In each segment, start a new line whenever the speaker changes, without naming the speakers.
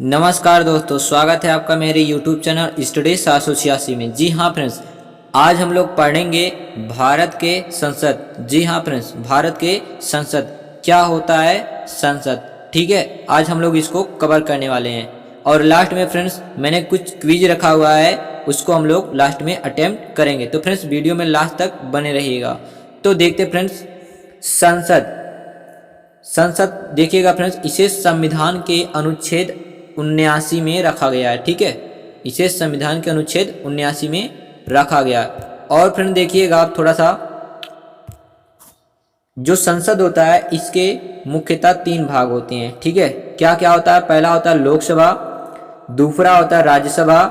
नमस्कार दोस्तों, स्वागत है आपका मेरे YouTube चैनल स्टडी 786 में। जी हाँ फ्रेंड्स, आज हम लोग पढ़ेंगे भारत के संसद। जी हाँ फ्रेंड्स, भारत के संसद क्या होता है संसद, ठीक है। आज हम लोग इसको कवर करने वाले हैं और लास्ट में फ्रेंड्स मैंने कुछ क्विज रखा हुआ है, उसको हम लोग लास्ट में अटेम्प्ट करेंगे। तो फ्रेंड्स वीडियो में लास्ट तक बने रहिएगा। तो देखते फ्रेंड्स, संसद देखिएगा फ्रेंड्स, इसे संविधान के अनुच्छेद 79 में रखा गया है, ठीक है। इसे संविधान के अनुच्छेद 79 में रखा गया। और फ्रेंड देखिएगा आप थोड़ा सा, जो संसद होता है इसके मुख्यतः 3 भाग होते हैं, ठीक है। क्या क्या होता है? पहला होता है लोकसभा, दूसरा होता है राज्यसभा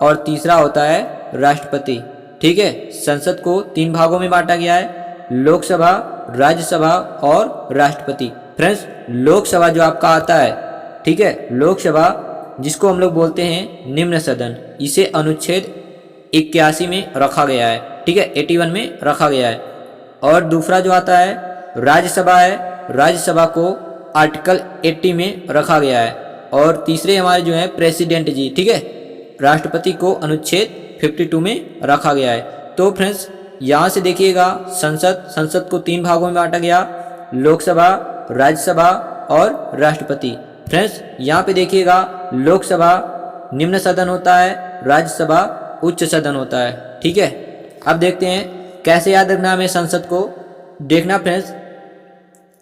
और तीसरा होता है राष्ट्रपति, ठीक है। संसद को 3 भागों में बांटा गया है, लोकसभा, राज्यसभा और राष्ट्रपति। फ्रेंड्स लोकसभा जो आपका आता है, ठीक है, लोकसभा जिसको हम लोग बोलते हैं निम्न सदन, इसे अनुच्छेद 81 में रखा गया है, ठीक है, 81 में रखा गया है। और दूसरा जो आता है राज्यसभा है, राज्यसभा को आर्टिकल 80 में रखा गया है। और तीसरे हमारे जो है प्रेसिडेंट जी, ठीक है, राष्ट्रपति को अनुच्छेद 52 में रखा गया है। तो फ्रेंड्स यहाँ से देखिएगा, संसद को 3 भागों में बांटा गया, लोकसभा, राज्यसभा और राष्ट्रपति। फ्रेंड्स यहाँ पे देखिएगा, लोकसभा निम्न सदन होता है, राज्यसभा उच्च सदन होता है, ठीक है। अब देखते हैं कैसे याद रखना हमें संसद को। देखना फ्रेंड्स,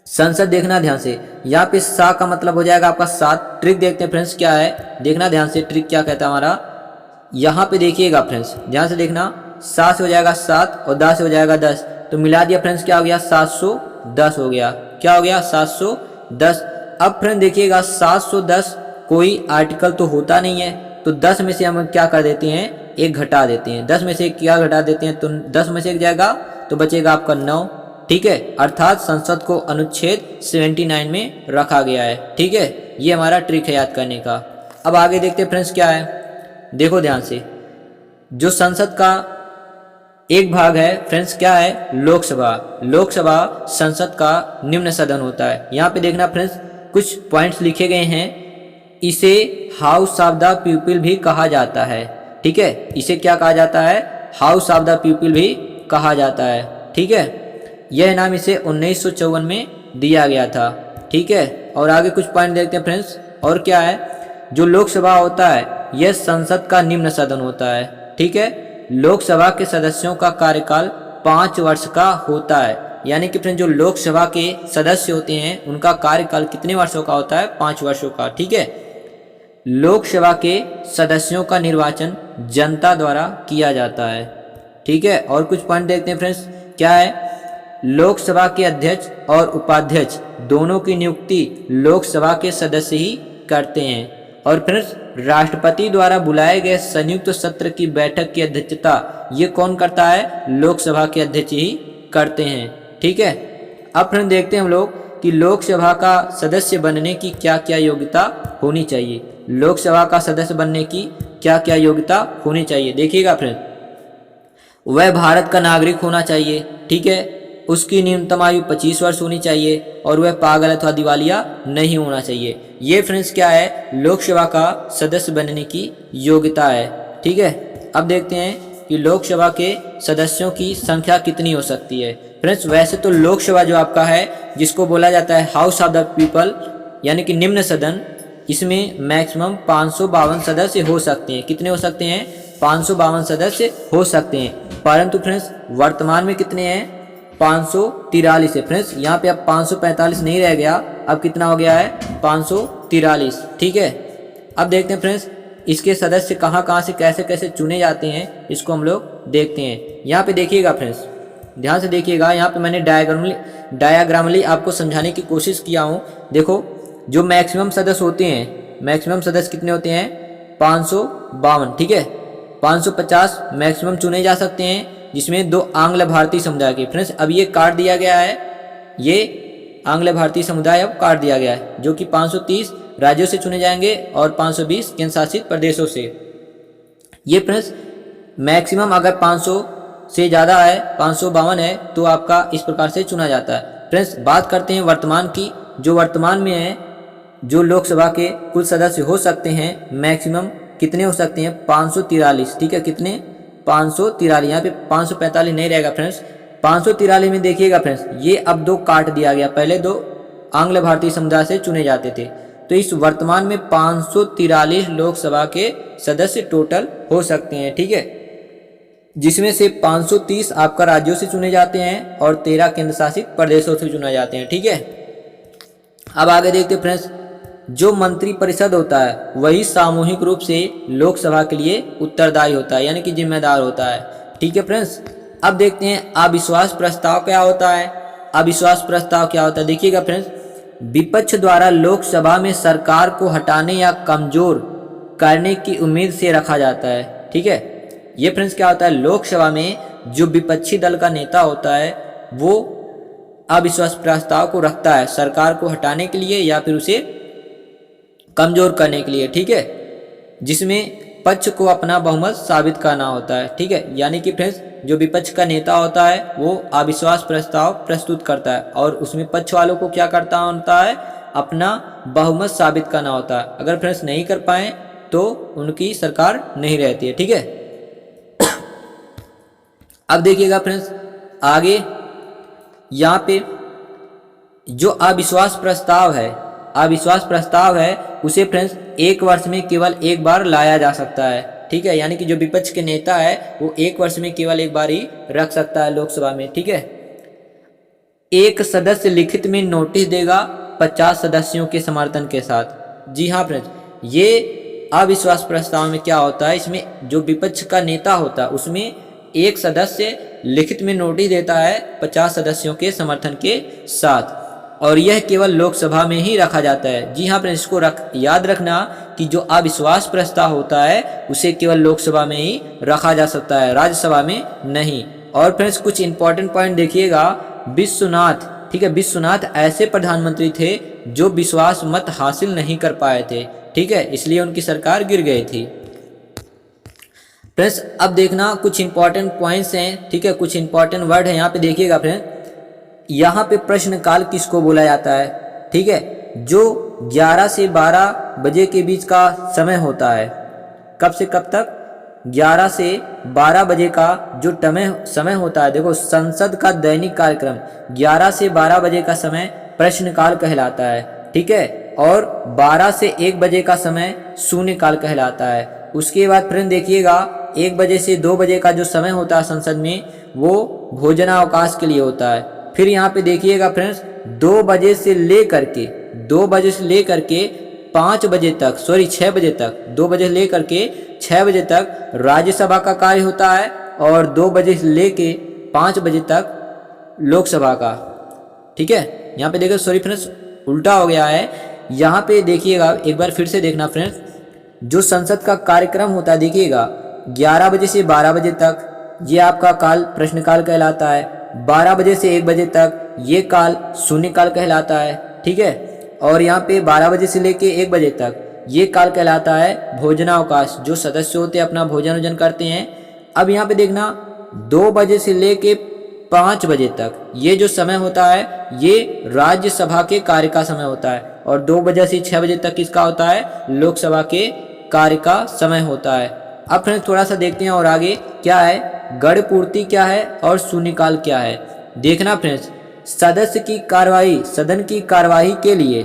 संसद देखना ध्यान से, यहाँ पे सा का मतलब हो जाएगा आपका 7। ट्रिक देखते हैं फ्रेंड्स क्या है, देखना ध्यान से, ट्रिक क्या कहता है हमारा। यहाँ पे देखिएगा फ्रेंड्स, ध्यान से देखना, 7 से हो जाएगा 7 और 10 से हो जाएगा 10, तो मिला दिया फ्रेंड्स, क्या हो गया 710 हो गया। क्या हो गया 710। अब फ्रेंड देखिएगा 710 कोई आर्टिकल तो होता नहीं है, तो 10 में से हम क्या कर देते हैं, 1 घटा देते हैं। 10 में से क्या घटा देते हैं, तो 10 में से 1 जाएगा तो बचेगा आपका 9, ठीक है। अर्थात संसद को अनुच्छेद 79 में रखा गया है, ठीक है। ये हमारा ट्रिक है याद करने का। अब आगे देखते हैं फ्रेंड्स क्या है, देखो ध्यान से। जो संसद का एक भाग है फ्रेंड्स क्या है, लोकसभा। लोकसभा संसद का निम्न सदन होता है। यहाँ पे देखना फ्रेंड्स, कुछ पॉइंट्स लिखे गए हैं। इसे हाउस ऑफ द पीपल भी कहा जाता है, ठीक है। इसे क्या कहा जाता है, हाउस ऑफ द पीपल भी कहा जाता है, ठीक है। यह नाम इसे 1954 में दिया गया था, ठीक है। और आगे कुछ पॉइंट देखते हैं फ्रेंड्स। और क्या है, जो लोकसभा होता है यह संसद का निम्न सदन होता है, ठीक है। लोकसभा के सदस्यों का कार्यकाल 5 वर्ष का होता है। यानी कि फ्रेंड जो लोकसभा के सदस्य होते हैं उनका कार्यकाल कितने वर्षों का होता है, 5 वर्षों का, ठीक है। लोकसभा के सदस्यों का निर्वाचन जनता द्वारा किया जाता है, ठीक है। और कुछ पॉइंट देखते हैं फ्रेंड्स क्या है, लोकसभा के अध्यक्ष और उपाध्यक्ष दोनों की नियुक्ति लोकसभा के सदस्य ही करते हैं। और फ्रेंड्स राष्ट्रपति द्वारा बुलाए गए संयुक्त सत्र की बैठक की अध्यक्षता ये कौन करता है, लोकसभा के अध्यक्ष ही करते हैं, ठीक है। अब फ्रेंड देखते हैं हम लोग कि लोकसभा का सदस्य बनने की क्या क्या योग्यता होनी चाहिए। लोकसभा का सदस्य बनने की क्या क्या योग्यता होनी चाहिए, देखिएगा फ्रेंड। वह भारत का नागरिक होना चाहिए, ठीक है। उसकी न्यूनतम आयु 25 वर्ष होनी चाहिए और वह पागल अथवा दिवालिया नहीं होना चाहिए। ये फ्रेंड्स क्या है, लोकसभा का सदस्य बनने की योग्यता है, ठीक है। अब देखते हैं कि लोकसभा के सदस्यों की संख्या कितनी हो सकती है। फ्रेंड्स वैसे तो लोकसभा जो आपका है, जिसको बोला जाता है हाउस ऑफ द पीपल, यानी कि निम्न सदन, इसमें मैक्सिमम 552 सदस्य हो सकते हैं। कितने हो सकते हैं, 552 सदस्य हो सकते हैं। परंतु फ्रेंड्स वर्तमान में कितने हैं, 543 है। फ्रेंड्स यहाँ पे अब 545 नहीं रह गया, अब कितना हो गया है, 543, ठीक है। अब देखते हैं फ्रेंड्स इसके सदस्य कहाँ से कैसे कैसे चुने जाते हैं, इसको हम लोग देखते हैं। यहाँ पे देखिएगा फ्रेंड्स, ध्यान से देखिएगा, यहाँ पे मैंने डायग्रामली आपको समझाने की कोशिश किया हूँ। देखो जो मैक्सिमम सदस्य होते हैं, मैक्सिमम सदस्य कितने होते हैं, 552, ठीक है। 550 मैक्सिमम चुने जा सकते हैं, जिसमें 2 आंग्ल भारतीय समुदाय के। फ्रेंड्स अब ये काट दिया गया है, ये आंग्ल भारतीय समुदाय अब काट दिया गया है, जो कि 530 राज्यों से चुने जाएंगे और 520 केंद्र शासित प्रदेशों से। ये फ्रेंड्स मैक्सिमम अगर 500 से ज़्यादा है, 552 है, तो आपका इस प्रकार से चुना जाता है। फ्रेंड्स बात करते हैं वर्तमान की। जो वर्तमान में है जो लोकसभा के कुल सदस्य हो सकते हैं मैक्सिमम कितने हो सकते हैं 543, ठीक है, कितने 543, यहाँ पे 545 नहीं रहेगा फ्रेंड्स, 543 में देखिएगा फ्रेंड्स, ये अब 2 काट दिया गया, पहले 2 आंग्ल भारतीय समुदाय से चुने जाते थे, तो इस वर्तमान में 543 लोकसभा के सदस्य टोटल हो सकते हैं, ठीक है, जिसमें से 530 आपका राज्यों से चुने जाते हैं और 13 केंद्र शासित प्रदेशों से चुने जाते हैं, ठीक है। अब आगे देखते हैं फ्रेंड्स, जो मंत्री परिषद होता है वही सामूहिक रूप से लोकसभा के लिए उत्तरदायी होता है, यानी कि जिम्मेदार होता है, ठीक है फ्रेंड्स। अब देखते हैं अविश्वास प्रस्ताव क्या होता है। अविश्वास प्रस्ताव क्या होता है, देखिएगा फ्रेंड्स, विपक्ष द्वारा लोकसभा में सरकार को हटाने या कमजोर करने की उम्मीद से रखा जाता है, ठीक है। ये फ्रेंड्स क्या होता है, लोकसभा में जो विपक्षी दल का नेता होता है वो अविश्वास प्रस्ताव को रखता है सरकार को हटाने के लिए या फिर उसे कमजोर करने के लिए, ठीक है, जिसमें पक्ष को अपना बहुमत साबित करना होता है, ठीक है। यानी कि फ्रेंड्स जो विपक्ष का नेता होता है वो अविश्वास प्रस्ताव प्रस्तुत करता है और उसमें पक्ष वालों को क्या करता होता है, अपना बहुमत साबित करना होता है। अगर फ्रेंड्स नहीं कर पाए तो उनकी सरकार नहीं रहती है, ठीक है। अब देखिएगा फ्रेंड्स आगे, यहाँ पे जो अविश्वास प्रस्ताव है उसे फ्रेंड्स 1 वर्ष में केवल 1 बार लाया जा सकता है, ठीक है, यानी कि जो विपक्ष के नेता है वो 1 वर्ष में केवल 1 बार ही रख सकता है लोकसभा में, ठीक है। एक सदस्य लिखित में नोटिस देगा 50 सदस्यों के समर्थन के साथ। जी हाँ फ्रेंड्स, ये अविश्वास प्रस्ताव में क्या होता है, इसमें जो विपक्ष का नेता होता है उसमें एक सदस्य लिखित में नोटिस देता है 50 सदस्यों के समर्थन के साथ और यह केवल लोकसभा में ही रखा जाता है। जी हाँ फ्रेंड्स, इसको याद रखना कि जो अविश्वास प्रस्ताव होता है उसे केवल लोकसभा में ही रखा जा सकता है, राज्यसभा में नहीं। और फ्रेंड्स कुछ इंपॉर्टेंट पॉइंट देखिएगा, विश्वनाथ, ठीक है, विश्वनाथ ऐसे प्रधानमंत्री थे जो विश्वास मत हासिल नहीं कर पाए थे, ठीक है, इसलिए उनकी सरकार गिर गई थी। फ्रेंड्स अब देखना कुछ इंपॉर्टेंट पॉइंट्स हैं, ठीक है, कुछ इंपॉर्टेंट वर्ड है यहाँ पे देखिएगा फ्रेंड्स। यहाँ पे प्रश्नकाल किसको बोला जाता है, ठीक है, जो 11 से 12 बजे के बीच का समय होता है, कब से कब तक, 11 से 12 बजे का जो समय होता है। देखो संसद का दैनिक कार्यक्रम 11 से 12 बजे का समय प्रश्नकाल कहलाता है, ठीक है, और 12 से 1 बजे का समय शून्यकाल कहलाता है। उसके बाद फ्रेंड देखिएगा 1 बजे से 2 बजे का जो समय होता है संसद में वो भोजनावकाश के लिए होता है। फिर यहाँ पे देखिएगा फ्रेंड्स 2 बजे से लेकर के 5 बजे तक, 6 बजे तक, 2 बजे से लेकर के 6 बजे तक राज्यसभा का कार्य होता है और 2 बजे से लेके 5 बजे तक लोकसभा का, ठीक है। यहाँ पे देखिए सॉरी फ्रेंड्स उल्टा हो गया है, यहाँ पे देखिएगा एक बार फिर से देखना फ्रेंड्स, जो संसद का कार्यक्रम होता है देखिएगा 11 बजे से 12 बजे तक ये आपका काल प्रश्नकाल कहलाता है, 12 बजे से 1 बजे तक ये काल शून्यकाल कहलाता है, ठीक है, और यहाँ पे 12 बजे से लेके 1 बजे तक ये काल कहलाता है भोजनावकाश, जो सदस्य होते हैं अपना भोजन करते हैं। अब यहाँ पे देखना 2 बजे से लेके 5 बजे तक ये जो समय होता है ये राज्यसभा के कार्य का समय होता है और 2 बजे से 6 बजे तक किसका होता है, लोकसभा के कार्य का समय होता है। अब फ्रेंड्स थोड़ा सा देखते हैं और आगे क्या है, गण पूर्ति क्या है और शून्यकाल क्या है। देखना फ्रेंड्स सदन की कार्यवाही के लिए,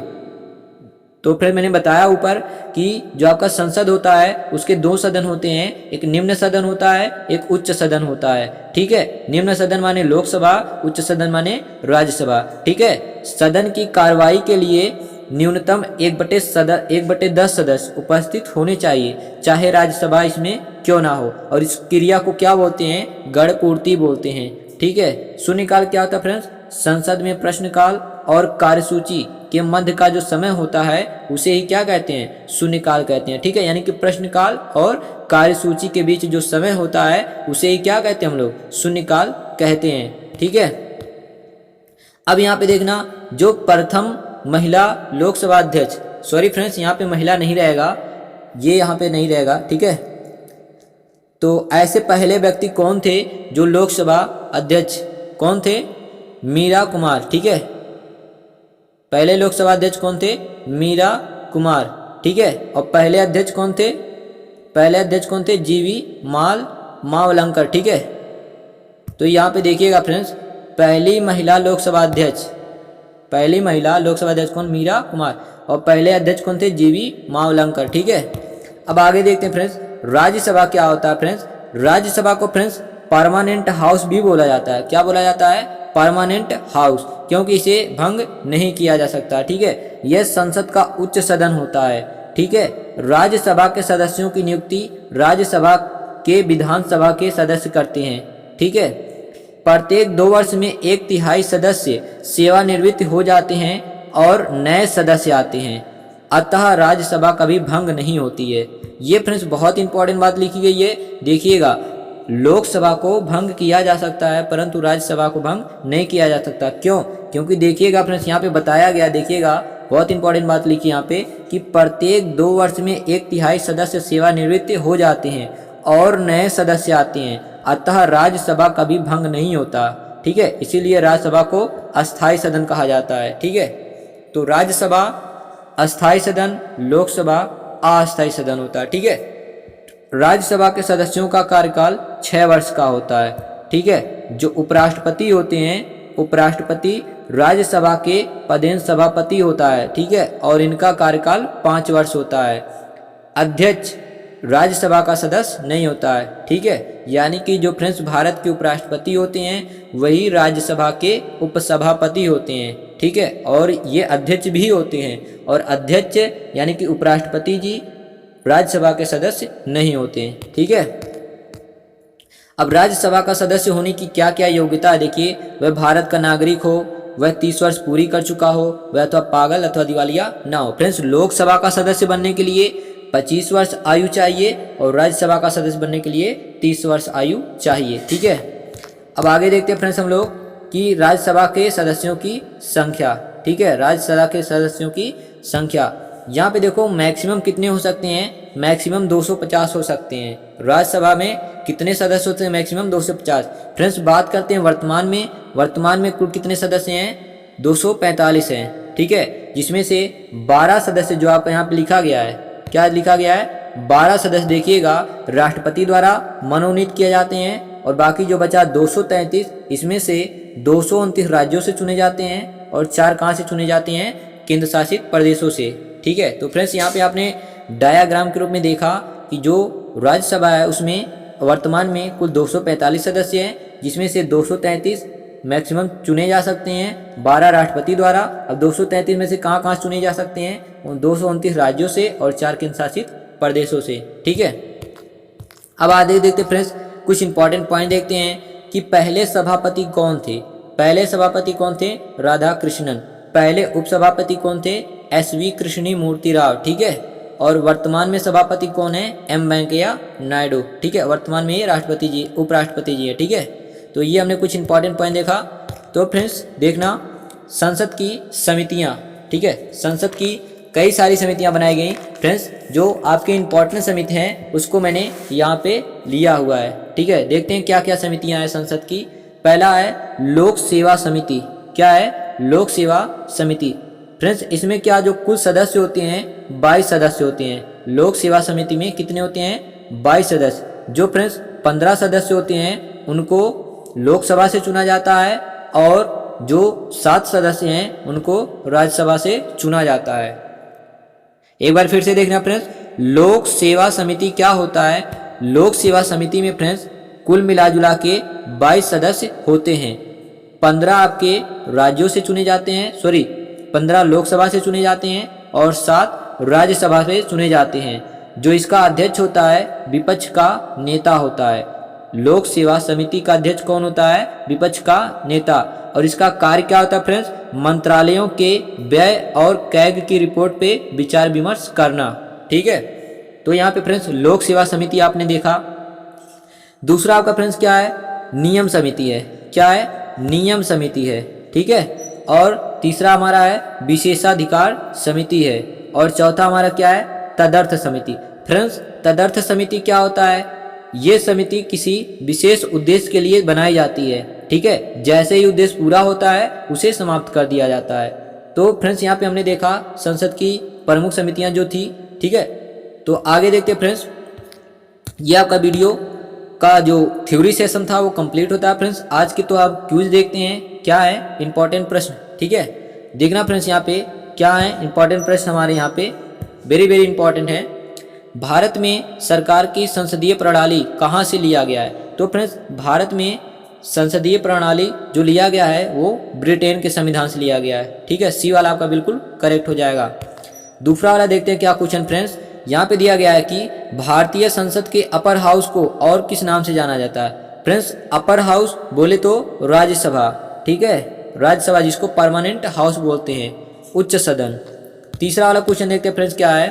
तो फिर मैंने बताया ऊपर कि जो आपका संसद होता है उसके 2 सदन होते हैं, एक निम्न सदन होता है, एक उच्च सदन होता है, ठीक है। निम्न सदन माने लोकसभा, उच्च सदन माने राज्यसभा, ठीक है। सदन की कार्यवाही के लिए न्यूनतम 1/10 सदस्य उपस्थित होने चाहिए, चाहे राज्यसभा इसमें क्यों ना हो, और इस क्रिया को क्या बोलते हैं, गण पूर्ति बोलते हैं, ठीक है। शून्यकाल क्या होता है फ्रेंड्स, संसद में प्रश्नकाल और कार्यसूची के मध्य का जो समय होता है उसे ही क्या कहते हैं, शून्यकाल कहते हैं, ठीक है। यानी कि प्रश्नकाल और कार्यसूची के बीच जो समय होता है उसे ही क्या कहते हैं हम लोग, शून्यकाल कहते हैं, ठीक है। अब यहाँ पे देखना जो प्रथम महिला लोकसभा अध्यक्ष, सॉरी फ्रेंड्स यहाँ पे महिला नहीं रहेगा, ये यहाँ पे नहीं रहेगा, ठीक है। तो ऐसे पहले व्यक्ति कौन थे जो लोकसभा अध्यक्ष कौन थे, मीरा कुमार, ठीक है। पहले लोकसभा अध्यक्ष कौन थे? मीरा कुमार, ठीक है। और पहले अध्यक्ष कौन थे? पहले अध्यक्ष कौन थे? जीवी मावलंकर, ठीक है। तो यहाँ पे देखिएगा फ्रेंड्स, पहली महिला लोकसभा अध्यक्ष कौन? मीरा कुमार। और पहले अध्यक्ष कौन थे? जीवी मावलंकर, ठीक है। अब आगे देखते हैं फ्रेंड्स, राज्यसभा क्या होता है फ्रेंड्स? राज्यसभा को फ्रेंड्स परमानेंट हाउस भी बोला जाता है। क्या बोला जाता है? परमानेंट हाउस, क्योंकि इसे भंग नहीं किया जा सकता, ठीक है। यह संसद का उच्च सदन होता है, ठीक है। राज्यसभा के सदस्यों की नियुक्ति राज्यसभा के विधानसभा के सदस्य करते हैं, ठीक है। प्रत्येक 2 वर्ष में 1/3 सदस्य सेवानिवृत्त हो जाते हैं और नए सदस्य आते हैं, अतः राज्यसभा कभी भंग नहीं होती है। ये फ्रेंड्स बहुत इंपॉर्टेंट बात लिखी गई है, देखिएगा। लोकसभा को भंग किया जा सकता है परंतु राज्यसभा को भंग नहीं किया जा सकता। क्यों? क्योंकि देखिएगा फ्रेंड्स, यहाँ पे बताया गया, देखिएगा बहुत इंपॉर्टेंट बात लिखी यहाँ पे कि प्रत्येक 2 वर्ष में 1/3 सदस्य सेवानिवृत्त हो जाते हैं और नए सदस्य आते हैं, अतः राज्यसभा कभी भंग नहीं होता, ठीक है। इसीलिए राज्यसभा को अस्थायी सदन कहा जाता है, ठीक है। तो राज्यसभा अस्थायी सदन, लोकसभा अस्थायी सदन होता है, ठीक है। राज्यसभा के सदस्यों का कार्यकाल 6 वर्ष का होता है, ठीक है। जो उपराष्ट्रपति होते हैं, उपराष्ट्रपति राज्यसभा के पदेन सभापति होता है, ठीक है। और इनका कार्यकाल 5 वर्ष होता है। अध्यक्ष राज्यसभा का सदस्य नहीं होता है, ठीक है। यानी कि जो फ्रेंड्स भारत के उपराष्ट्रपति होते हैं वही राज्यसभा के उपसभापति होते हैं, ठीक है। और ये अध्यक्ष भी होते हैं, और अध्यक्ष यानी कि उपराष्ट्रपति जी राज्यसभा के सदस्य नहीं होते हैं, ठीक है। अब राज्यसभा का सदस्य होने की क्या क्या योग्यता है? देखिए, वह भारत का नागरिक हो, वह 30 वर्ष पूरी कर चुका हो, वह अथवा पागल अथवा दिवालिया ना हो। फ्रेंड्स, लोकसभा का सदस्य बनने के लिए 25 वर्ष आयु चाहिए और राज्यसभा का सदस्य बनने के लिए 30 वर्ष आयु चाहिए, ठीक है। अब आगे देखते हैं फ्रेंड्स हम लोग कि राज्यसभा के सदस्यों की संख्या, ठीक है। राज्यसभा के सदस्यों की संख्या यहाँ पे देखो, मैक्सिमम कितने हो सकते हैं? मैक्सिमम 250 हो सकते हैं। राज्यसभा में कितने सदस्य होते हैं? मैक्सिमम 250। फ्रेंड्स, बात करते हैं वर्तमान में कुल कितने सदस्य हैं? 245 हैं, ठीक है। जिसमें से 12 सदस्य जो आपको यहाँ पे लिखा गया है, क्या लिखा गया है? 12 सदस्य देखिएगा राष्ट्रपति द्वारा मनोनीत किए जाते हैं, और बाकी जो बचा 233, इसमें से 229 राज्यों से चुने जाते हैं और 4 कहाँ से चुने जाते हैं? केंद्र शासित प्रदेशों से, ठीक है। तो फ्रेंड्स, यहाँ पे आपने डायग्राम के रूप में देखा कि जो राज्यसभा है उसमें वर्तमान में कुल 245 सदस्य हैं, जिसमें से 233 मैक्सिमम चुने जा सकते हैं 12 राष्ट्रपति द्वारा। अब 233 में से कहाँ कहाँ चुने जा सकते हैं? 229 राज्यों से और 4 केंद्र शासित प्रदेशों से, ठीक है। अब आगे देखते फ्रेंड्स, कुछ इंपॉर्टेंट पॉइंट देखते हैं कि पहले सभापति कौन थे? पहले सभापति कौन थे? राधा कृष्णन। पहले उपसभापति कौन थे? SV कृष्णी मूर्ति राव, ठीक है। और वर्तमान में सभापति कौन है? M वेंकैया नायडू, ठीक है। वर्तमान में ये राष्ट्रपति जी, उपराष्ट्रपति जी है, ठीक है। तो ये हमने कुछ इंपॉर्टेंट पॉइंट देखा। तो फ्रेंड्स देखना, संसद की समितियां, ठीक है। संसद की कई सारी समितियां बनाई गई फ्रेंड्स। जो आपके इंपॉर्टेंट समिति हैं उसको मैंने यहाँ पे लिया हुआ है, ठीक है। देखते हैं क्या क्या समितियां हैं संसद की। पहला है लोक सेवा समिति। क्या है? लोक सेवा समिति। फ्रेंड्स, इसमें क्या जो कुल सदस्य होते हैं 22 सदस्य होते हैं। लोक सेवा समिति में कितने होते हैं? 22 सदस्य। जो फ्रेंड्स 15 सदस्य होते हैं उनको लोकसभा से चुना जाता है, और जो 7 सदस्य हैं उनको राज्यसभा से चुना जाता है। एक बार फिर से देखना फ्रेंड्स, लोक सेवा समिति क्या होता है? लोक सेवा समिति में फ्रेंड्स कुल मिलाजुला के 22 सदस्य होते हैं। 15 आपके राज्यों से चुने जाते हैं, 15 लोकसभा से चुने जाते हैं और 7 राज्यसभा से चुने जाते हैं। जो इसका अध्यक्ष होता है विपक्ष का नेता होता है। लोक सेवा समिति का अध्यक्ष कौन होता है? विपक्ष का नेता। और इसका कार्य क्या होता है फ्रेंड्स? मंत्रालयों के व्यय और कैग की रिपोर्ट पे विचार विमर्श करना, ठीक है। तो यहाँ पे फ्रेंड्स लोक सेवा समिति आपने देखा। दूसरा आपका फ्रेंड्स क्या है? नियम समिति है। क्या है? नियम समिति है, ठीक है। और तीसरा हमारा है विशेषाधिकार समिति है, और चौथा हमारा क्या है? तदर्थ समिति। फ्रेंड्स, तदर्थ समिति क्या होता है? ये समिति किसी विशेष उद्देश्य के लिए बनाई जाती है, ठीक है। जैसे ही उद्देश्य पूरा होता है उसे समाप्त कर दिया जाता है। तो फ्रेंड्स यहाँ पे हमने देखा संसद की प्रमुख समितियां जो थी, ठीक है। तो आगे देखते हैं फ्रेंड्स, ये आपका वीडियो का जो थ्योरी सेशन था वो कंप्लीट होता है फ्रेंड्स। आज की तो आप क्यूज देखते हैं, क्या है इंपॉर्टेंट प्रश्न, ठीक है। देखना फ्रेंड्स यहाँ पे क्या है इंपॉर्टेंट प्रश्न हमारे यहाँ पे, वेरी वेरी इंपॉर्टेंट है। भारत में सरकार की संसदीय प्रणाली कहाँ से लिया गया है? तो फ्रेंड्स भारत में संसदीय प्रणाली जो लिया गया है वो ब्रिटेन के संविधान से लिया गया है, ठीक है। सी वाला आपका बिल्कुल करेक्ट हो जाएगा। दूसरा वाला देखते हैं क्या क्वेश्चन फ्रेंड्स, यहाँ पे दिया गया है कि भारतीय संसद के अपर हाउस को और किस नाम से जाना जाता है? फ्रेंड्स अपर हाउस बोले तो राज्यसभा, ठीक है, राज्यसभा जिसको परमानेंट हाउस बोलते हैं, उच्च सदन। तीसरा वाला क्वेश्चन देखते हैं फ्रेंड्स क्या है,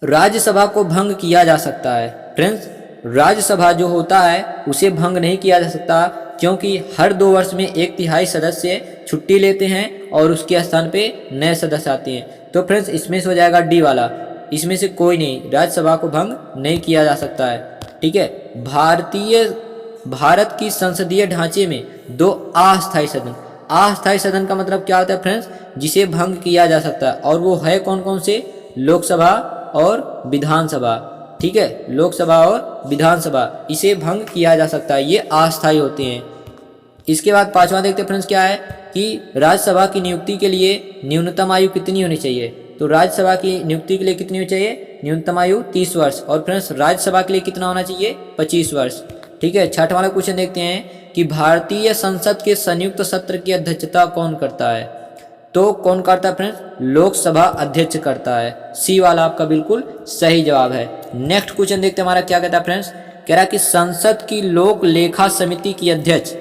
राज्यसभा को भंग किया जा सकता है? फ्रेंड्स राज्यसभा जो होता है उसे भंग नहीं किया जा सकता, क्योंकि हर 2 वर्ष में 1/3 सदस्य छुट्टी लेते हैं और उसके स्थान पे नए सदस्य आते हैं। तो फ्रेंड्स इसमें से हो जाएगा डी वाला, इसमें से कोई नहीं, राज्यसभा को भंग नहीं किया जा सकता है, ठीक है। भारत की संसदीय ढांचे में 2 अस्थायी सदन, अस्थायी सदन का मतलब क्या होता है फ्रेंड्स, जिसे भंग किया जा सकता है, और वो है कौन कौन से? लोकसभा और विधानसभा, ठीक है, लोकसभा और विधानसभा, इसे भंग किया जा सकता है, ये अस्थायी होते हैं। इसके बाद पांचवा देखते हैं फ्रेंड्स क्या है कि राज्यसभा की नियुक्ति के लिए न्यूनतम आयु कितनी होनी चाहिए? तो राज्यसभा की नियुक्ति के लिए कितनी होनी चाहिए? न्यूनतम आयु 30 वर्ष, और फ्रेंड्स राज्यसभा के लिए कितना होना चाहिए? 25 वर्ष, ठीक है। छठवां वाला क्वेश्चन देखते हैं कि भारतीय संसद के संयुक्त सत्र की अध्यक्षता कौन करता है? तो कौन करता है फ्रेंड्स? लोकसभा अध्यक्ष करता है। सी वाला आपका बिल्कुल सही जवाब है। नेक्स्ट क्वेश्चन देखते हैं हमारा क्या कहता है फ्रेंड्स, कह रहा है कि संसद की लोक लेखा समिति की अध्यक्ष,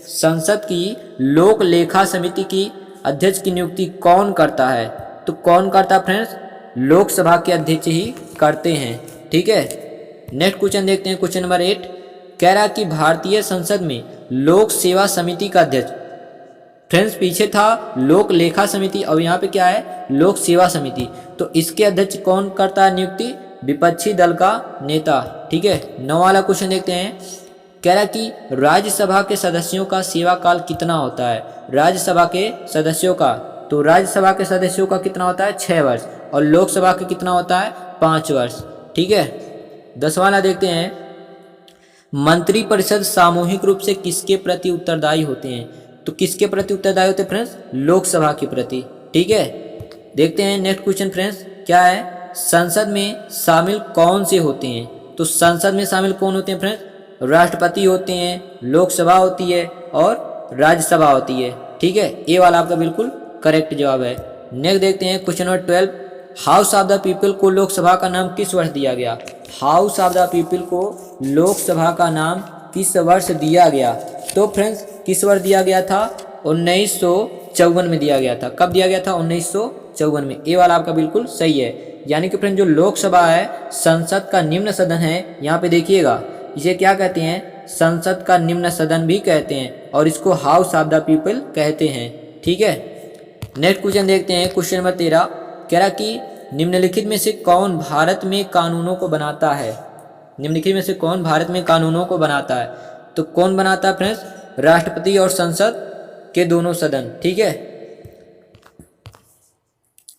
संसद की लोक लेखा समिति की अध्यक्ष की नियुक्ति कौन करता है? तो कौन करता है फ्रेंड्स? लोकसभा के अध्यक्ष ही करते हैं, ठीक है। नेक्स्ट क्वेश्चन देखते हैं, क्वेश्चन नंबर 8 कह रहा है कि भारतीय संसद में लोक सेवा समिति का अध्यक्ष, फ्रेंड्स पीछे था लोक लेखा समिति और यहाँ पे क्या है? लोक सेवा समिति। तो इसके अध्यक्ष कौन करता है नियुक्ति? विपक्षी दल का नेता, ठीक है। 9वां वाला क्वेश्चन देखते हैं, कह रहा कि राज्यसभा के सदस्यों का सेवा काल कितना होता है? राज्यसभा के सदस्यों का, तो राज्यसभा के सदस्यों का कितना होता है? 6 वर्ष, और लोकसभा के कितना होता है? 5 वर्ष, ठीक है। 10वां वाला देखते हैं, मंत्रिपरिषद सामूहिक रूप से किसके प्रति उत्तरदायी होते हैं? तो किसके प्रति उत्तरदायी होते हैं फ्रेंड्स? लोकसभा के प्रति, ठीक है। देखते हैं नेक्स्ट क्वेश्चन फ्रेंड्स क्या है, संसद में शामिल कौन से होते हैं? तो संसद में शामिल कौन होते हैं फ्रेंड्स? राष्ट्रपति होते हैं, लोकसभा होती है और राज्यसभा होती है, ठीक है। ए वाला आपका बिल्कुल करेक्ट जवाब है। नेक्स्ट देखते हैं question number 12, house of the people को लोकसभा का नाम किस वर्ष दिया गया? हाउस ऑफ द पीपल को लोकसभा का नाम किस वर्ष दिया गया? तो फ्रेंड्स किस वर्ष दिया गया था? 1954 में दिया गया था। कब दिया गया था? 1954 में। ए वाला आपका बिल्कुल सही है। यानी कि फ्रेंड जो लोकसभा है संसद का निम्न सदन है, यहाँ पे देखिएगा इसे क्या कहते हैं? संसद का निम्न सदन भी कहते हैं, और इसको हाउस ऑफ द पीपल कहते हैं, ठीक है। नेक्स्ट क्वेश्चन देखते हैं, क्वेश्चन नंबर 13 कह रहा कि निम्नलिखित में से कौन भारत में कानूनों को बनाता है? निम्नलिखित में से कौन भारत में कानूनों को बनाता है? तो कौन बनाता है फ्रेंड्स? राष्ट्रपति और संसद के दोनों सदन, ठीक है।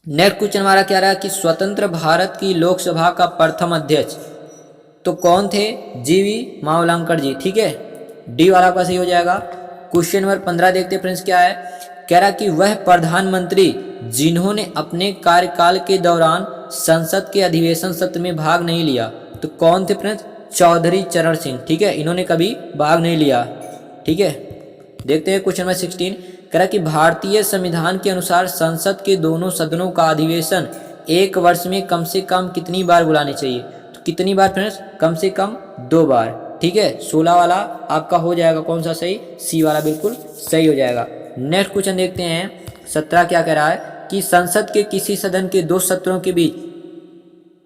नेक्स्ट क्वेश्चन हमारा क्या रहा कि स्वतंत्र भारत की लोकसभा का प्रथम अध्यक्ष तो कौन थे? जीवी मावलंकर जी, ठीक है। डी वाला का सही हो जाएगा। क्वेश्चन नंबर 15 देखते हैं फ्रेंड्स क्या है, कह रहा कि वह प्रधानमंत्री जिन्होंने अपने कार्यकाल के दौरान संसद के अधिवेशन सत्र में भाग नहीं लिया, तो कौन थे फ्रेंड्स? चौधरी चरण सिंह, ठीक है, इन्होंने कभी भाग नहीं लिया, ठीक है। देखते हैं क्वेश्चन नंबर 16 कह रहा कि भारतीय संविधान के अनुसार संसद के दोनों सदनों का अधिवेशन 1 वर्ष में कम से कम कितनी बार बुलाने चाहिए? तो कितनी बार फ्रेंड्स? कम से कम 2 बार, ठीक है। 16 वाला आपका हो जाएगा कौन सा सही? सी वाला बिल्कुल सही हो जाएगा। नेक्स्ट क्वेश्चन देखते हैं 17 क्या कह रहा है कि संसद के किसी सदन के 2 सत्रों के बीच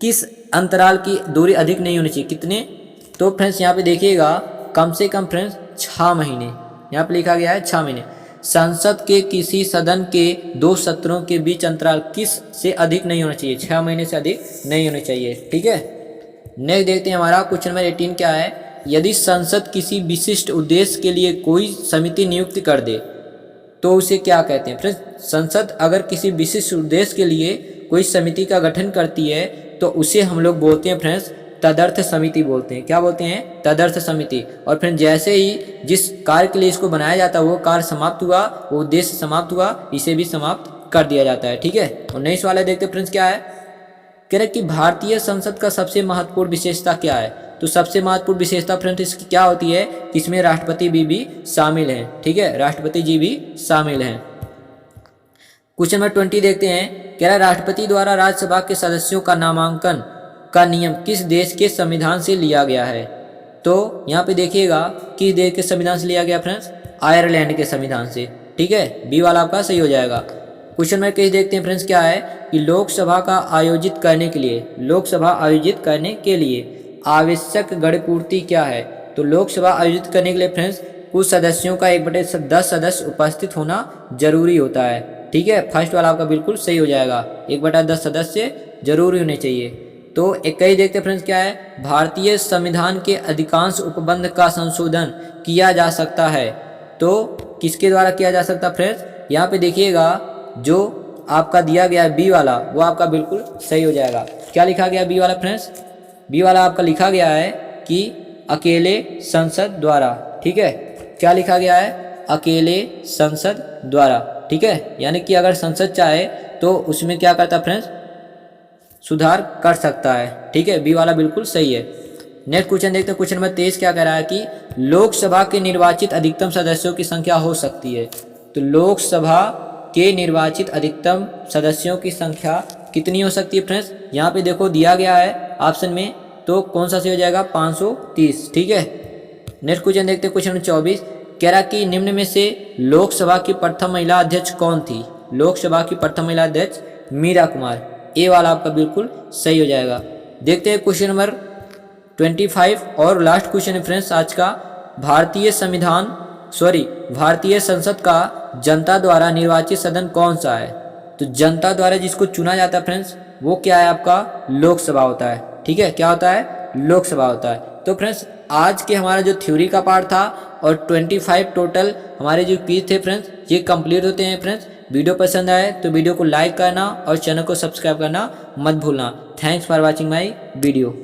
किस अंतराल की दूरी अधिक नहीं होनी चाहिए? कितने? तो फ्रेंड्स यहाँ पे देखिएगा कम से कम फ्रेंड्स 6 महीने, यहाँ पे लिखा गया है 6 महीने। संसद के किसी सदन के 2 सत्रों के बीच अंतराल किस से अधिक नहीं होना चाहिए? 6 महीने से अधिक नहीं होने चाहिए, ठीक है। नेक्स्ट देखते हैं हमारा क्वेश्चन नंबर 18 क्या है, यदि संसद किसी विशिष्ट उद्देश्य के लिए कोई समिति नियुक्त कर दे तो उसे क्या कहते हैं फ्रेंड्स? संसद अगर किसी विशिष्ट उद्देश्य के लिए कोई समिति का गठन करती है तो उसे हम लोग बोलते हैं फ्रेंड्स तदर्थ समिति बोलते हैं। क्या बोलते हैं? तदर्थ समिति। और फिर जैसे ही जिस कार्य के लिए इसको बनाया जाता है वो कार्य समाप्त हुआ, वो उद्देश्य समाप्त हुआ, इसे भी समाप्त कर दिया जाता है। ठीक है। और नई सवाल है, देखते हैं फ्रेंड्स क्या है। कह रहे कि भारतीय संसद का सबसे महत्वपूर्ण विशेषता क्या है? तो सबसे महत्वपूर्ण विशेषता फ्रेंड्स इसकी क्या होती है कि इसमें राष्ट्रपति भी शामिल हैं। ठीक है, राष्ट्रपति जी भी शामिल हैं। क्वेश्चन नंबर 20 देखते हैं। कह रहा राष्ट्रपति द्वारा राज्यसभा के सदस्यों का नामांकन का नियम किस देश के संविधान से लिया गया है? तो यहाँ पे देखिएगा किस देश के संविधान से लिया गया फ्रेंड्स? आयरलैंड के संविधान से। ठीक है, बी वाला आपका सही हो जाएगा। क्वेश्चन नंबर 21 देखते हैं फ्रेंड्स क्या है कि लोकसभा आयोजित करने के लिए आवश्यक गणपूर्ति क्या है? तो लोकसभा आयोजित करने के लिए फ्रेंड्स कुछ सदस्यों का 1/10 सदस्य उपस्थित होना जरूरी होता है। ठीक है, फर्स्ट वाला आपका बिल्कुल सही हो जाएगा, 1/10 सदस्य जरूरी होने चाहिए। तो 21 देखते हैं फ्रेंड्स क्या है। भारतीय संविधान के अधिकांश उपबंध का संशोधन किया जा सकता है। तो किसके द्वारा किया जा सकता फ्रेंड्स? यहाँ पे देखिएगा जो आपका दिया गया है बी वाला, वो आपका बिल्कुल सही हो जाएगा। क्या लिखा गया बी वाला फ्रेंड्स? बी वाला आपका लिखा गया है कि अकेले संसद द्वारा। ठीक है, क्या लिखा गया है? अकेले संसद द्वारा। ठीक है, यानी कि अगर संसद चाहे तो उसमें क्या करता फ्रेंड्स? सुधार कर सकता है। ठीक है, बी वाला बिल्कुल सही है। नेक्स्ट क्वेश्चन देखते हैं। क्वेश्चन नंबर 23 क्या कह रहा है कि लोकसभा के निर्वाचित अधिकतम सदस्यों की संख्या हो सकती है। तो लोकसभा के निर्वाचित अधिकतम सदस्यों की संख्या कितनी हो सकती है फ्रेंड्स? यहाँ पे देखो दिया गया है ऑप्शन में, तो कौन सा सही हो जाएगा? 530। ठीक है। नेक्स्ट क्वेश्चन देखते हैं। क्वेश्चन नंबर 24 कह रहा कि निम्न में से लोकसभा की प्रथम महिला अध्यक्ष कौन थी? लोकसभा की प्रथम महिला अध्यक्ष मीरा कुमार। ए वाला आपका बिल्कुल सही हो जाएगा। देखते हैं क्वेश्चन नंबर 25 और लास्ट क्वेश्चन है फ्रेंड्स आज का। भारतीय संसद का जनता द्वारा निर्वाचित सदन कौन सा है? तो जनता द्वारा जिसको चुना जाता है फ्रेंड्स वो क्या है? आपका लोकसभा होता है। ठीक है, क्या होता है? लोकसभा होता है। तो फ्रेंड्स आज के हमारा जो थ्योरी का पार्ट था और 25 टोटल हमारे जो क्विज थे फ्रेंड्स ये कंप्लीट होते हैं फ्रेंड्स। वीडियो पसंद आए तो वीडियो को लाइक करना और चैनल को सब्सक्राइब करना मत भूलना। Thanks for watching my video.